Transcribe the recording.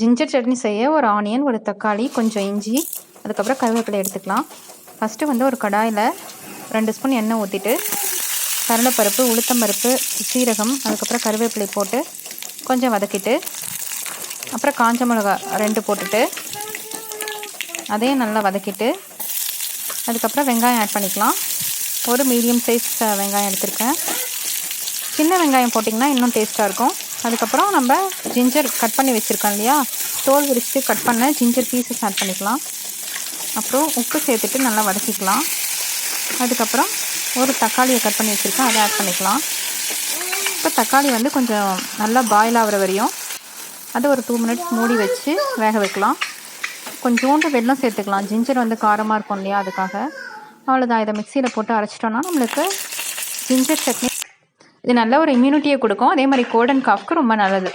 Ginger chutney செய்ய ஒரு onion, ஒரு தக்காளி, கொஞ்சம் இஞ்சி, அதுக்கப்புறம் கருவேப்பிலை எடுத்துக்கலாம். ஃபஸ்ட்டு வந்து ஒரு கடாயில் 2 ஸ்பூன் எண்ணெய் ஊற்றிட்டு கடலைப்பருப்பு, உளுத்தம்பருப்பு, சீரகம், அதுக்கப்புறம் கருவேப்பிலை போட்டு கொஞ்சம் வதக்கிட்டு, அப்புறம் காஞ்ச மிளகா 2 போட்டுட்டு அதையும் நல்லா வதக்கிட்டு, அதுக்கப்புறம் வெங்காயம் ஆட் பண்ணிக்கலாம். ஒரு மீடியம் சைஸ் வெங்காயம் எடுத்திருக்கேன். சின்ன வெங்காயம் போட்டிங்கன்னா இன்னும் டேஸ்ட்டாக இருக்கும். அதுக்கப்புறம் நம்ம ஜிஞ்சர் கட் பண்ணி வச்சுருக்கோம் இல்லையா, தோல் விரிச்சிட்டு கட் பண்ண ஜிஞ்சர் பீசஸ் ஆட் பண்ணிக்கலாம். அப்புறம் உப்பு சேர்த்துட்டு நல்லா வதக்கிக்கலாம். அதுக்கப்புறம் ஒரு தக்காளியை கட் பண்ணி வச்சுருக்கேன், அதை ஆட் பண்ணிக்கலாம். இப்போ தக்காளி வந்து கொஞ்சம் நல்லா பாயில் ஆகிற வரையும் அதை ஒரு 2 மினிட்ஸ் மூடி வச்சு வேக வைக்கலாம். கொஞ்சோண்டு வெல்லம் சேர்த்துக்கலாம். ஜிஞ்சர் வந்து காரமாக இருக்கும் இல்லையா, அதுக்காக. அவ்வளோதான். இதை மிக்சியில் போட்டு அரைச்சிட்டோன்னா நம்மளுக்கு ஜிஞ்சர் சட்னி. இது நல்ல ஒரு இம்யூனிட்டியை கொடுக்கும். அதே மாதிரி கோல்ட் அண்ட் காஃப்க்கு ரொம்ப நல்லது.